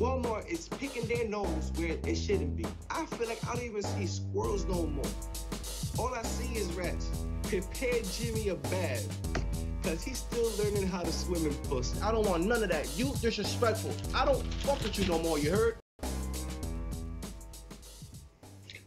Walmart is picking their nose where it shouldn't be. I feel like I don't even see squirrels no more. All I see is rats. Prepare Jimmy a bath, cause he's still learning how to swim in pussy. I don't want none of that. You disrespectful. I don't fuck with you no more, you heard?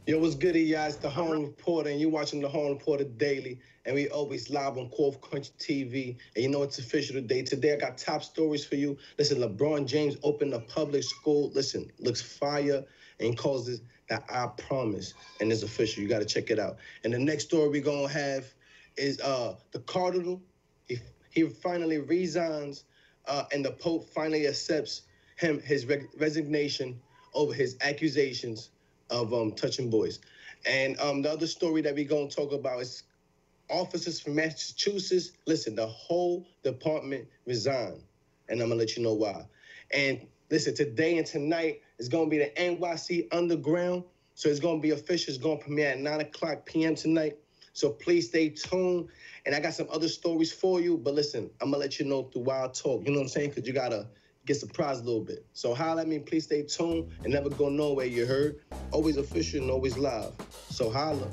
Yo, what's goody, y'all? It's the Harlem Reporter, and you're watching the Harlem Reporter Daily, and we always live on Cough Country TV, and you know it's official today. Today, I got top stories for you. Listen, LeBron James opened a public school. Listen, looks fire, and he calls this the I Promise, and it's official. You got to check it out. And the next story we're going to have is the Cardinal. He finally resigns, and the Pope finally accepts his resignation over his accusations of touching boys. And the other story that we're going to talk about is officers from Massachusetts. Listen, the whole department resigned, and I'm going to let you know why. And listen, today and tonight is going to be the NYC Underground. So it's going to be official. It's going to premiere at 9 o'clock p.m. tonight. So please stay tuned. And I got some other stories for you. But listen, I'm going to let you know through Wild Talk. You know what I'm saying? Because you got to get surprised a little bit. So holla at me. Please stay tuned and never go nowhere, you heard? Always official and always live. So holla.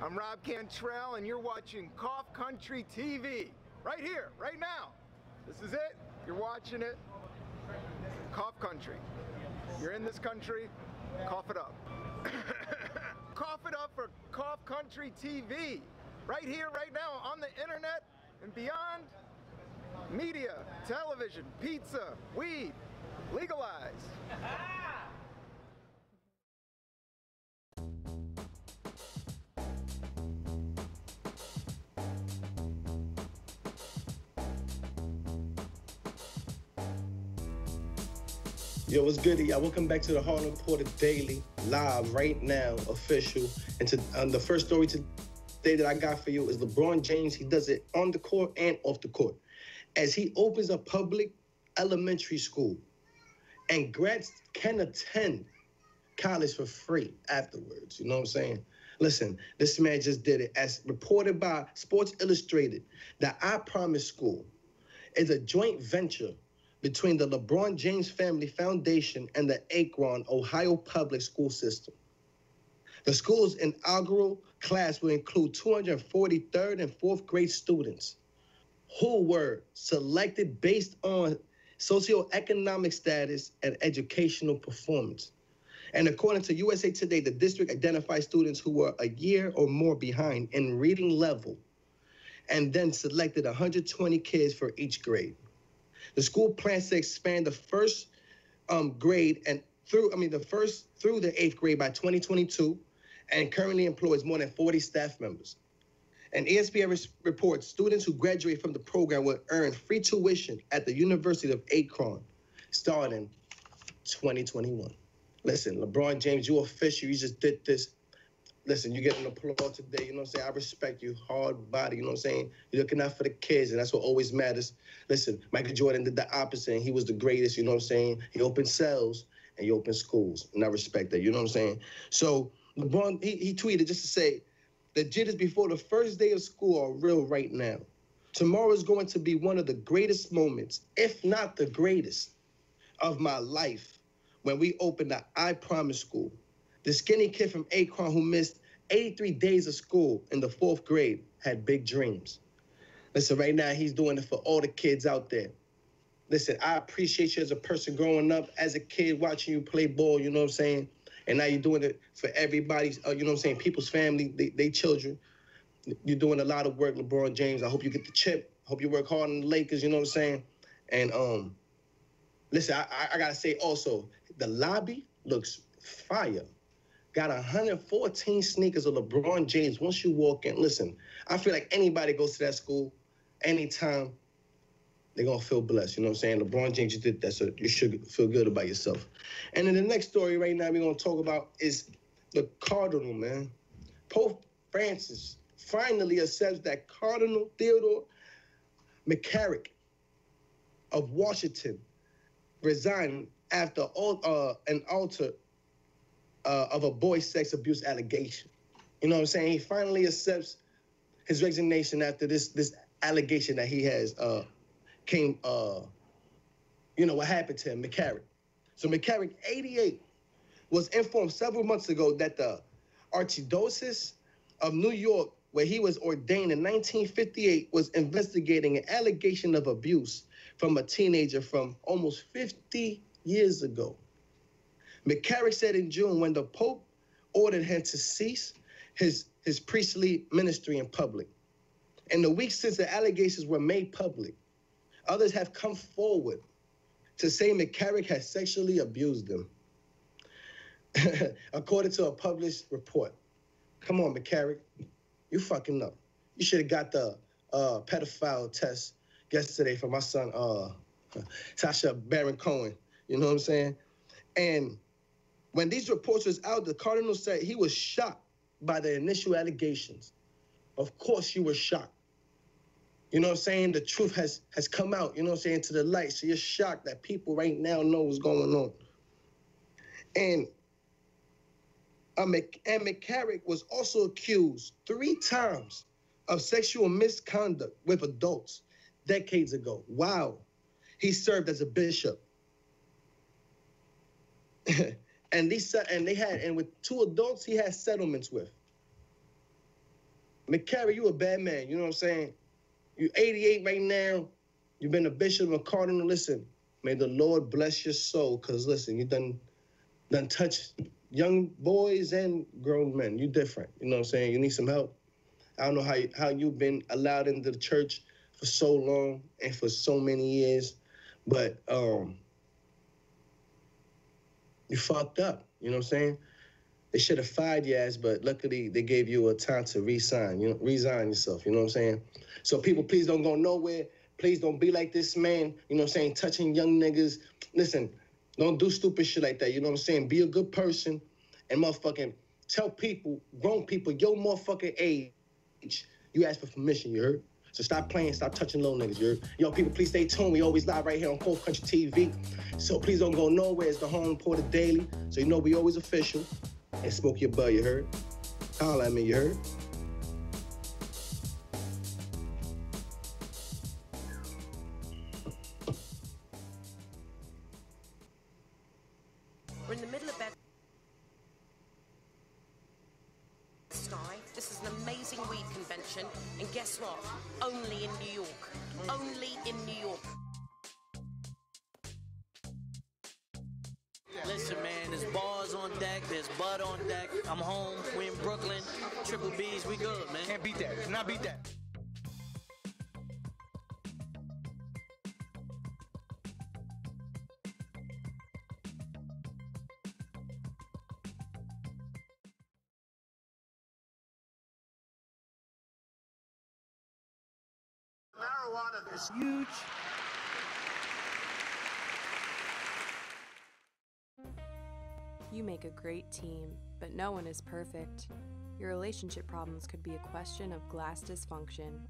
I'm Rob Cantrell, and you're watching Cough Country TV. Right here, right now. This is it. You're watching it. Cough Country. You're in this country, cough it up. Cough it up for Cough Country TV. Right here, right now, on the internet and beyond. Media, television, pizza, weed, legalized. Yo, what's good, y'all? Welcome back to the Harlem Reporter Daily, live right now, official. And the first story today that I got for you is LeBron James. He does it on the court and off the court, as he opens a public elementary school, and grads can attend college for free afterwards. You know what I'm saying? Listen, this man just did it. As reported by Sports Illustrated, the I Promise School is a joint venture between the LeBron James Family Foundation and the Akron, Ohio public school system. The school's inaugural class will include 243rd and 4th grade students who were selected based on socioeconomic status and educational performance. And according to USA Today, the district identified students who were a year or more behind in reading level, and then selected 120 kids for each grade. The school plans to expand the first grade and through the 8th grade by 2022, and currently employs more than 40 staff members. And ESPN reports students who graduate from the program will earn free tuition at the University of Akron starting 2021. Listen, LeBron James, you official. You just did this. Listen, you get an applause today, you know what I'm saying? I respect you, hard body, you know what I'm saying? You're looking out for the kids, and that's what always matters. Listen, Michael Jordan did the opposite, and he was the greatest, you know what I'm saying? He opened cells, and he opened schools, and I respect that, you know what I'm saying? So LeBron, he tweeted just to say, the jitters before the first day of school are real right now. Tomorrow is going to be one of the greatest moments, if not the greatest, of my life when we open the I Promise School. The skinny kid from Akron who missed 83 days of school in the 4th grade had big dreams. Listen, right now he's doing it for all the kids out there. Listen, I appreciate you as a person growing up, as a kid watching you play ball, you know what I'm saying? And now you're doing it for everybody's, you know what I'm saying, people's family, they children. You're doing a lot of work, LeBron James. I hope you get the chip. Hope you work hard on the Lakers, you know what I'm saying? And listen, I gotta say also, the lobby looks fire. Got 114 sneakers of LeBron James. Once you walk in, listen, I feel like anybody goes to that school, anytime, they're going to feel blessed. You know what I'm saying? LeBron James, you did that, so you should feel good about yourself. And then the next story right now we're going to talk about is the Cardinal, man. Pope Francis finally accepts that Cardinal Theodore McCarrick of Washington resigned after an alter of a boy sex abuse allegation. You know what I'm saying? He finally accepts his resignation after this allegation that he has came, what happened to him, McCarrick. So McCarrick, 88, was informed several months ago that the Archdiocese of New York, where he was ordained in 1958, was investigating an allegation of abuse from a teenager from almost 50 years ago. McCarrick said in June, when the Pope ordered him to cease his priestly ministry in public. In the weeks since the allegations were made public, others have come forward to say McCarrick has sexually abused them, according to a published report. Come on, McCarrick, you fucking up. You should have got the pedophile test yesterday for my son, Sasha Baron Cohen. You know what I'm saying? And when these reports was out, the Cardinal said he was shocked by the initial allegations. Of course you were shocked. You know what I'm saying? The truth has come out, you know what I'm saying, to the light. So you're shocked that people right now know what's going on. And McCarrick was also accused 3 times of sexual misconduct with adults decades ago. Wow. He served as a bishop. and with 2 adults he had settlements with. McCarrick, you a bad man, you know what I'm saying? You're 88 right now. You've been a bishop, a cardinal. Listen, may the Lord bless your soul, because listen, you done touched young boys and grown men. You different, you know what I'm saying? You need some help. I don't know how you've been allowed into the church for so long and for so many years, but you fucked up, you know what I'm saying? They should have fired your ass, but luckily they gave you a time to resign yourself, you know what I'm saying? So people, please don't go nowhere. Please don't be like this man, you know what I'm saying, touching young niggas. Listen, don't do stupid shit like that, you know what I'm saying? Be a good person and motherfucking tell people, grown people, your motherfucking age, you ask for permission, you heard? So stop playing, stop touching little niggas, you heard? Yo, people, please stay tuned. We always live right here on Cold Country TV. So please don't go nowhere. It's the Harlem Reporter Daily. So you know we always official. And smoke your bud, you heard? Holla at me, you heard? We're in the middle of Bed-Stuy. This is an amazing weed convention, and guess what? Only in New York. Only in New York. Listen, man, there's bars on deck, there's bud on deck. I'm home, we in Brooklyn, Triple B's, we good, man. Can't beat that. Cannot beat that. Marijuana is huge. You make a great team, but no one is perfect. Your relationship problems could be a question of glass dysfunction.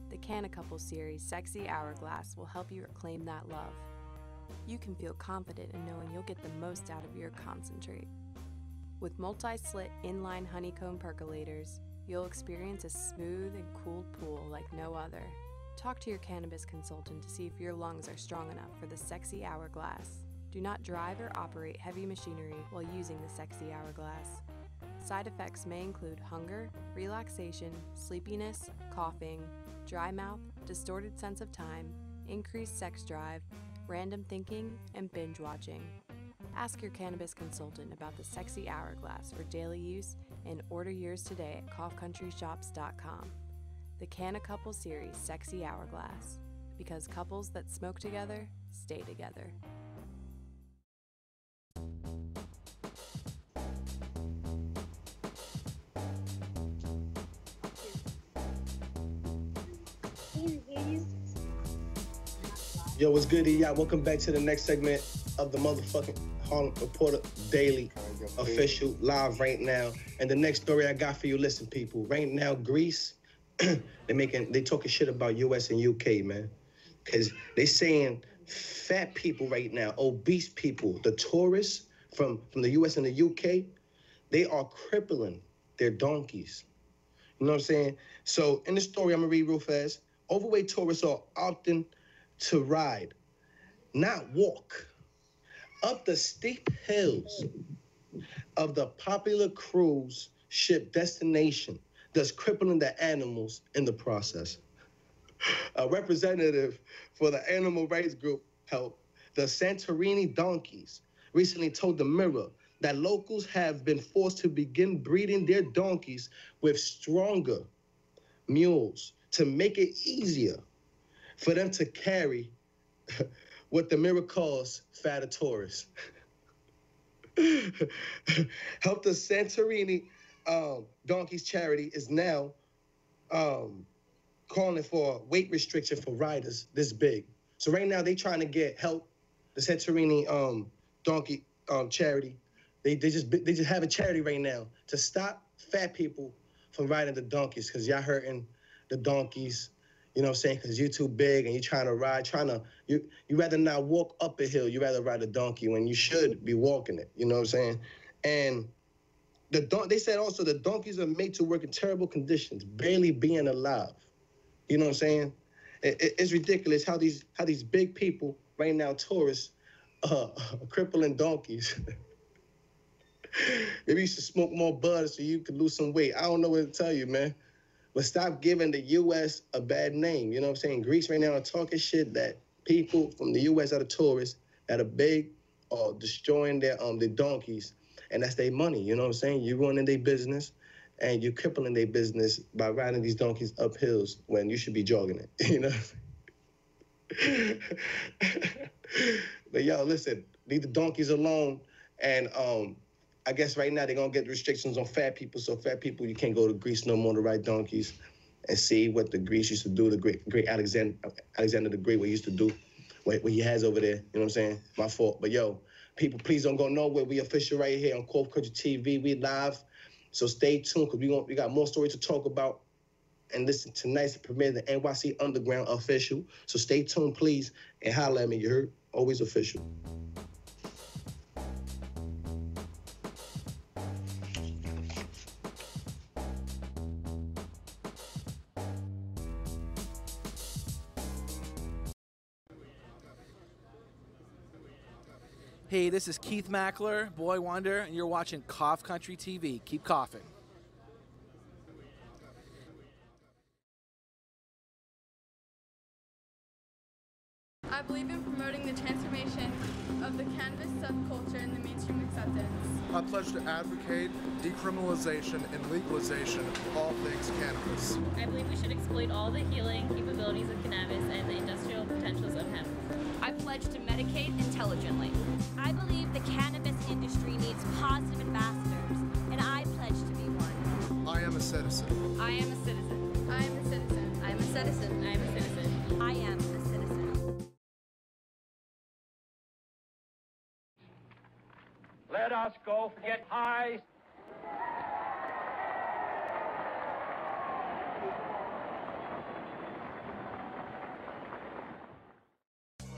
The Canna Couple series, Sexy Hourglass, will help you reclaim that love. You can feel confident in knowing you'll get the most out of your concentrate. With multi-slit inline honeycomb percolators, you'll experience a smooth and cooled pool like no other. Talk to your cannabis consultant to see if your lungs are strong enough for the Sexy Hourglass. Do not drive or operate heavy machinery while using the Sexy Hourglass. Side effects may include hunger, relaxation, sleepiness, coughing, dry mouth, distorted sense of time, increased sex drive, random thinking, and binge watching. Ask your cannabis consultant about the Sexy Hourglass for daily use and order yours today at coughcountryshops.com. The Canna Couple series, Sexy Hourglass, because couples that smoke together stay together. Yo, what's good, y'all? Welcome back to the next segment of the motherfucking Harlem Reporter Daily, official, live right now. And the next story I got for you, listen, people. Right now, Greece, they talking shit about US and UK, man. Because they saying fat people right now, obese people, the tourists from the US and the UK, they are crippling their donkeys. You know what I'm saying? So in the story, I'm gonna read real fast. Overweight tourists are opting to ride, not walk, up the steep hills of the popular cruise ship destination, thus crippling the animals in the process. A representative for the animal rights group Help the Santorini Donkeys recently told the Mirror that locals have been forced to begin breeding their donkeys with stronger mules to make it easier for them to carry what the Mirror calls fatter tourists. Help the Santorini Donkeys charity is now calling for weight restriction for riders this big. So right now they trying to get help. The Santorini donkey charity. They just have a charity right now to stop fat people from riding the donkeys because y'all hurting the donkeys. You know what I'm saying? Because you're too big and you're trying to ride, you rather not walk up a hill, you rather ride a donkey when you should be walking it. You know what I'm saying? And they said also the donkeys are made to work in terrible conditions, barely being alive. You know what I'm saying? It's ridiculous how these big people right now, tourists, crippling donkeys. Maybe you should smoke more bud so you could lose some weight. I don't know what to tell you, man. But stop giving the U.S. a bad name. You know what I'm saying? Greece right now are talking shit that people from the U.S. are the tourists that are big or destroying their donkeys, and that's their money. You know what I'm saying? You're ruining their business, and you're crippling their business by riding these donkeys up hills when you should be jogging it. You know? But yo, listen, leave the donkeys alone, and I guess right now they're gonna get restrictions on fat people. So fat people, you can't go to Greece no more to ride donkeys, and see what the Greece used to do. The great Alexander the Great, what he used to do, what he has over there. You know what I'm saying? My fault. But yo, people, please don't go nowhere. We official right here on Cough Country TV. We live, so stay tuned because we got more stories to talk about. And listen, tonight's premiere the NYC Underground official. So stay tuned, please, and holla at me. You heard? Always official. Hey, this is Keith Mackler, Boy Wonder, and you're watching Cough Country TV. Keep coughing. I believe in promoting the transformation of the cannabis subculture in the mainstream acceptance. I pledge to advocate decriminalization and legalization of all things cannabis. I believe we should exploit all the healing capabilities of cannabis and the industrial potentials of hemp. I pledge to medicate intelligently. I believe the cannabis industry needs positive ambassadors, and I pledge to be one. I am a citizen. I am a citizen. I am a citizen. I am a citizen. I am a citizen. I am a citizen. Let us go get high.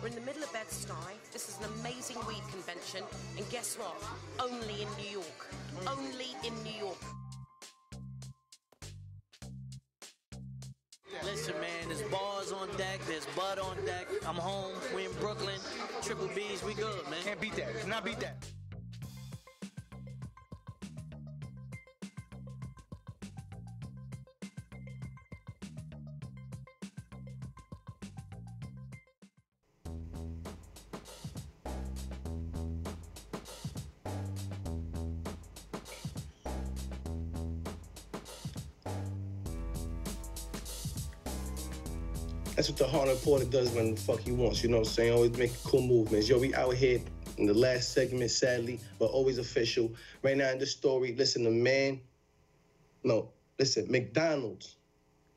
We're in the middle of Bed-Stuy. This is an amazing weed convention. And guess what? Only in New York. Only in New York. Listen, man, there's bars on deck, there's bud on deck. I'm home, we in Brooklyn, Triple B's, we good, man. Can't beat that. Cannot beat that. That's what the Harlem Reporter does when the fuck he wants, you know what I'm saying? Always making cool movements. Yo, we out here in the last segment, sadly, but always official. Right now in this story, listen, McDonald's,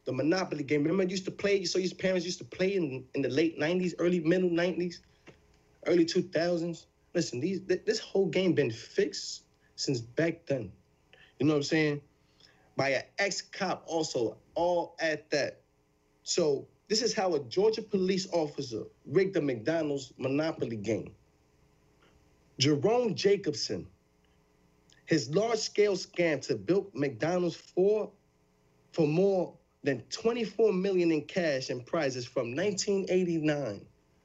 the Monopoly game. Remember you used to play, so your parents used to play in the late 90s, early, middle 90s, early 2000s? Listen, this whole game been fixed since back then. You know what I'm saying? By an ex-cop also, all at that. So this is how a Georgia police officer rigged the McDonald's Monopoly game. Jerome Jacobson, his large-scale scam to build McDonald's for more than $24 million in cash and prizes from 1989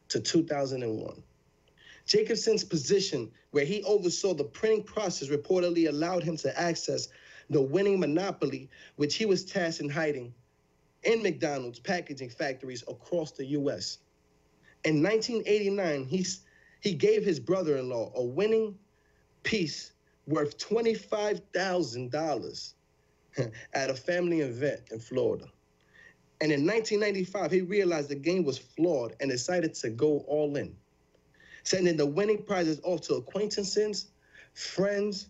to 2001. Jacobson's position, where he oversaw the printing process, reportedly allowed him to access the winning monopoly, which he was tasked in hiding in McDonald's packaging factories across the U.S. In 1989, he gave his brother-in-law a winning piece worth $25,000 at a family event in Florida. And in 1995, he realized the game was flawed and decided to go all in, sending the winning prizes off to acquaintances, friends,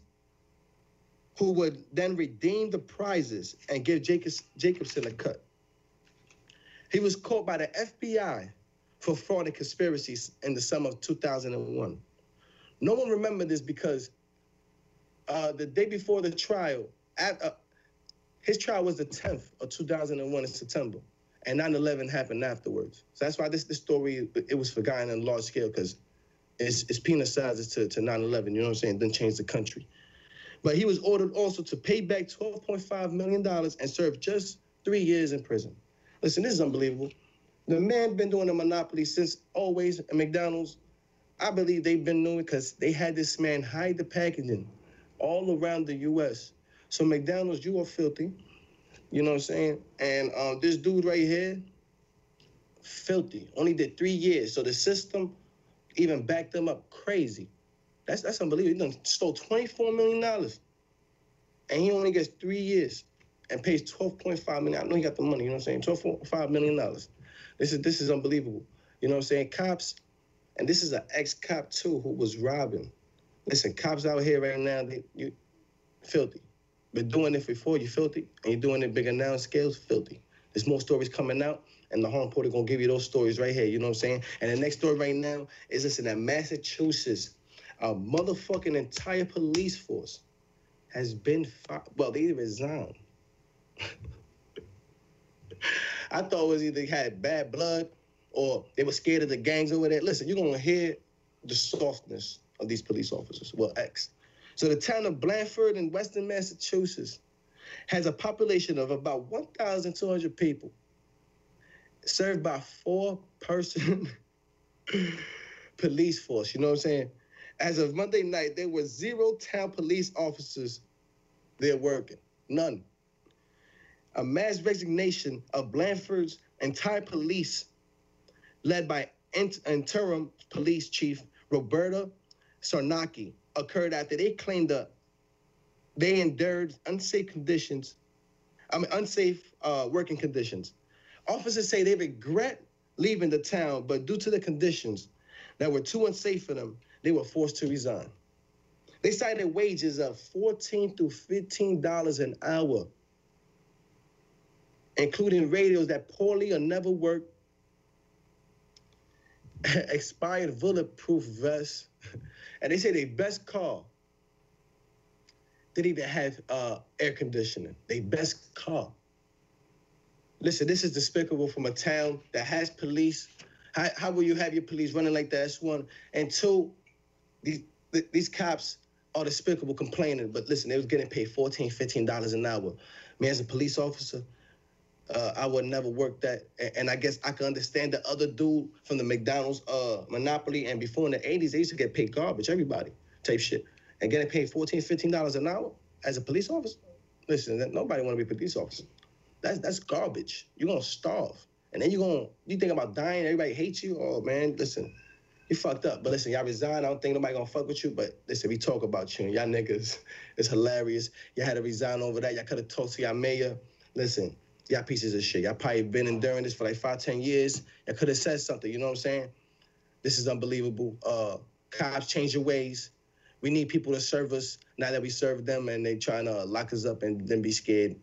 who would then redeem the prizes and give Jacobson a cut. He was caught by the FBI for fraud and conspiracies in the summer of 2001. No one remembered this because the day before the trial, his trial was the 10th of 2001 in September, and 9/11 happened afterwards. So that's why this story, it was forgotten on a large scale, because it's peanut sizes to 9/11, you know what I'm saying? It didn't change the country. But he was ordered also to pay back $12.5 million and serve just 3 years in prison. Listen, this is unbelievable. The man been doing a monopoly since always at McDonald's. I believe they've been doing it because they had this man hide the packaging all around the U.S. So McDonald's, you are filthy. You know what I'm saying? And this dude right here, filthy. Only did 3 years. So the system even backed them up crazy. That's unbelievable. He done stole $24 million. And he only gets 3 years and pays $12.5 million. I know he got the money, you know what I'm saying? $12.5 million. This is unbelievable. You know what I'm saying? Cops, and this is an ex-cop too who was robbing. Listen, cops out here right now, you filthy. Been doing it before, you filthy, and you're doing it bigger now in scales, filthy. There's more stories coming out, and the Harlem Reporter gonna give you those stories right here, you know what I'm saying? And the next story right now is, listen, that Massachusetts, a motherfucking entire police force has been well, they resigned. I thought it was either had bad blood or they were scared of the gangs over there. Listen, you're gonna hear the softness of these police officers, well, ex. So the town of Blandford in western Massachusetts has a population of about 1,200 people, served by 4-person police force, you know what I'm saying? As of Monday night, there were 0 town police officers there working, none. A mass resignation of Blandford's entire police, led by interim police chief Roberta Sarnacki, occurred after they claimed they endured unsafe working conditions. Officers say they regret leaving the town, but due to the conditions that were too unsafe for them, they were forced to resign. They cited wages of $14 to $15 an hour, including radios that poorly or never worked, expired bulletproof vests, and they say their best car didn't even have air conditioning. Their best car. Listen, this is despicable from a town that has police. How will you have your police running like that? That's one. And two, these cops are despicable complaining, but listen, they was getting paid $14, $15 an hour. Me as a police officer, I would never work that. And I guess I can understand the other dude from the McDonald's monopoly, and before in the 80s, they used to get paid garbage, everybody, type shit. And getting paid $14, $15 an hour as a police officer? Listen, nobody want to be a police officer. That's garbage. You're going to starve. And then you think about dying, everybody hates you? Oh, man, listen, you fucked up. But listen, y'all resign. I don't think nobody going to fuck with you. But listen, we talk about you. And y'all niggas, it's hilarious. Y'all had to resign over that. Y'all could have talked to y'all mayor. Listen, y'all pieces of shit. Y'all probably been enduring this for like 5, 10 years. Y'all could have said something, you know what I'm saying? This is unbelievable. Cops, change your ways. We need people to serve us, now that we serve them, and they trying to lock us up and then be scared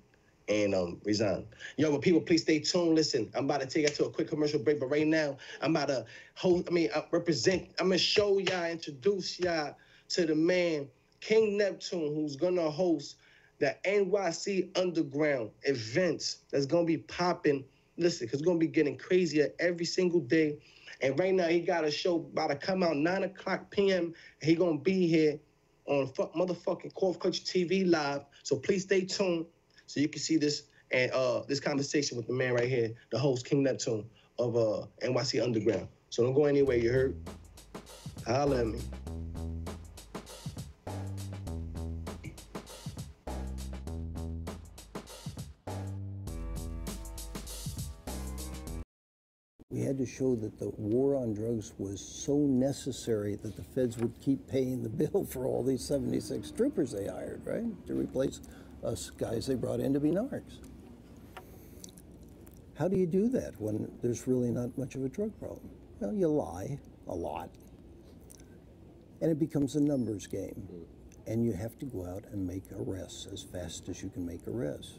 and resign. Yo, but people, please stay tuned. Listen, I'm about to take you to a quick commercial break, but right now, I'm about to I'm going to show y'all, introduce y'all to the man, King Neptune, who's going to host the NYC Underground events that's going to be popping. Listen, because it's going to be getting crazier every single day. And right now, he got a show about to come out 9 o'clock p.m. He going to be here on motherfucking Cough Country TV live. So please stay tuned so you can see this and this conversation with the man right here, the host King Neptune of NYC Underground. So don't go anywhere, you heard? Holla at me. We had to show that the war on drugs was so necessary that the feds would keep paying the bill for all these 76 troopers they hired, right? To replace us guys they brought in to be narcs. How do you do that when there's really not much of a drug problem? Well, you lie a lot. And it becomes a numbers game. And you have to go out and make arrests as fast as you can make arrests.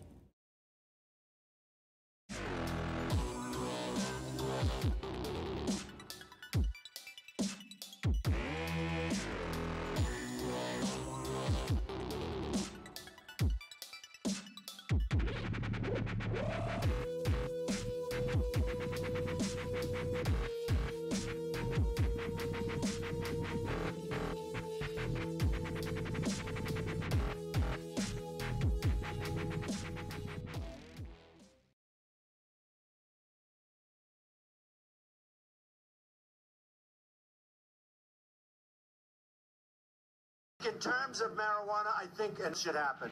In terms of marijuana, I think it should happen.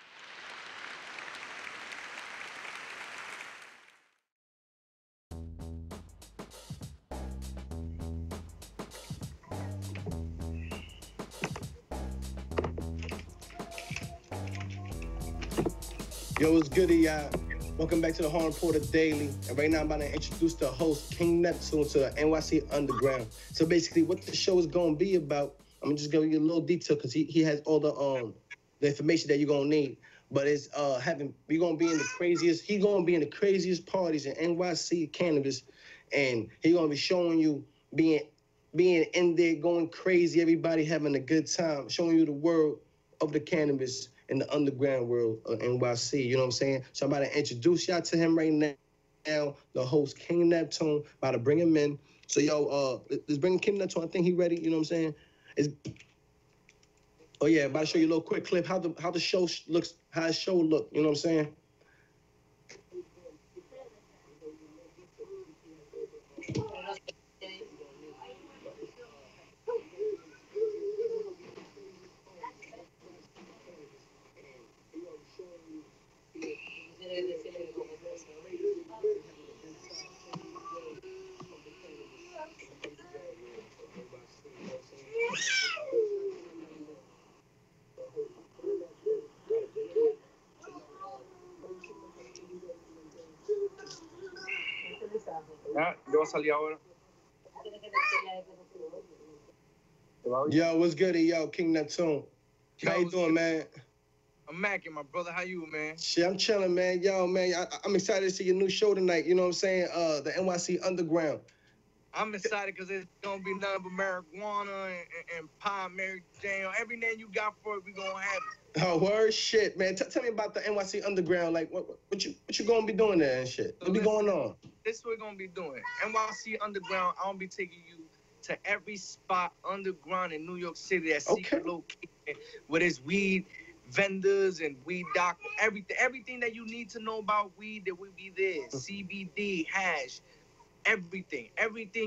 Yo, what's good, y'all? Welcome back to the Harlem Reporter Daily. And right now I'm about to introduce the host, King Neptune, to the NYC Underground. So basically what the show is going to be about, I'm just going to give you a little detail because he has all the information that you're going to need. But it's we're going to be in the craziest, he's going to be in the craziest parties in NYC cannabis. And he's going to be showing you being in there, going crazy, everybody having a good time, showing you the world of the cannabis in the underground world of NYC, you know what I'm saying? So I'm about to introduce y'all to him right now, the host, King Neptune, about to bring him in. So, yo, let's bring King Neptune. I think he ready, you know what I'm saying? Oh, yeah, about to show you a little quick clip, how the show looks, how his show look, you know what I'm saying? Ah, yo voy a salir ahora. Yo, what's good, yo, King Neptune? How you doing, man? I'm macking, my brother. How you, man? Shit, I'm chilling, man. Yo, man, I'm excited to see your new show tonight. You know what I'm saying? The NYC Underground. I'm excited because it's going to be nothing but marijuana and pie, Mary Jane. Every name you got for it, we going to have it. Oh, word? Shit, man. Tell me about the NYC Underground. Like, what you going to be doing there and shit? What be going on? This is what we're going to be doing. NYC Underground, I'm going to be taking you to every spot underground in New York City, that secret location where there's weed vendors and weed doctors, everything that you need to know about weed, that will be there. CBD, hash, everything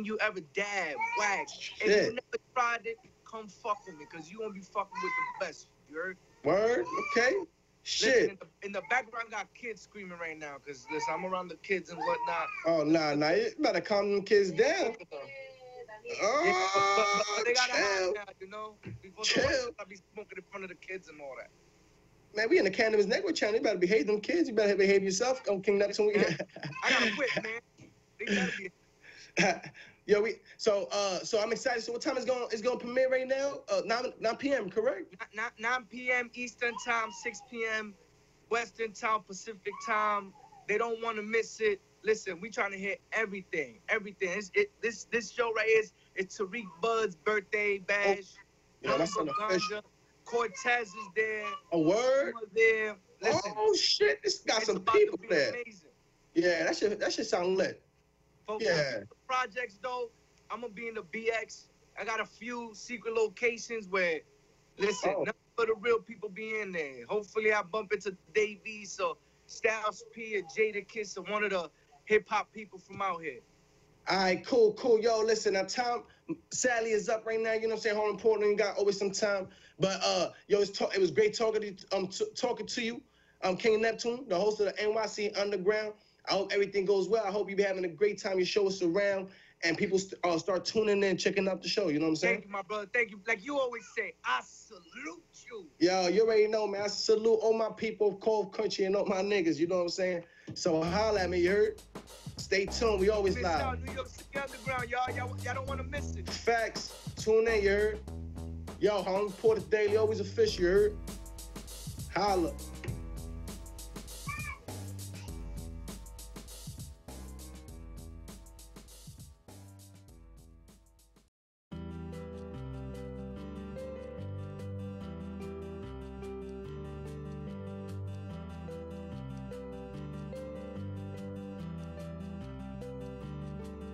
you ever dab, wax. If you never tried it, come fuck with me, because you gonna be fucking with the best. You heard? Word? Okay. Shit. Listen, in the background, got kids screaming right now, because listen, I'm around the kids and whatnot. Oh, nah, you better calm them kids down. Oh, but they gotta chill. hide now, you know? Before I'll be smoking in front of the kids and all that. Man, we in the Cannabis Network channel. You better behave them kids. You better behave yourself. King Neptune. I gotta quit, man. They gotta be. Yo, so I'm excited. So what time is going to premiere right now? 9 p.m. correct? 9 p.m. Eastern time, 6 p.m. Western time, Pacific time. They don't want to miss it. Listen, we trying to hit everything. This show right here is Tariq Bud's birthday bash. Yeah, that's an official. Cortez is there. A word? There. Listen, oh shit, this got some people there. Amazing. Yeah, that should sound lit. Focus on the projects though. I'm gonna be in the BX. I got a few secret locations where, listen, for the real people be in there. Hopefully I bump into Dave East or Styles P or Jada Kiss or one of the hip-hop people from out here. All right, cool. Yo, listen, now time sadly is up right now. You know what I'm saying? Harlem Reporter, you got always some time. But yo, it was great talking to you. King Neptune, the host of the NYC Underground. I hope everything goes well. I hope you be having a great time. You show us around and people start tuning in, checking out the show. You know what I'm saying? Thank you, my brother. Thank you. Like you always say, I salute you. Yo, you already know, man. I salute all my people of Cove Country and all my niggas. You know what I'm saying? So holla at me, you heard? Stay tuned. We always live. New York City Underground, y'all don't want to miss it. Facts. Tune in, you heard? Yo, Harlem Reporter Daily, always official, you heard? Holla.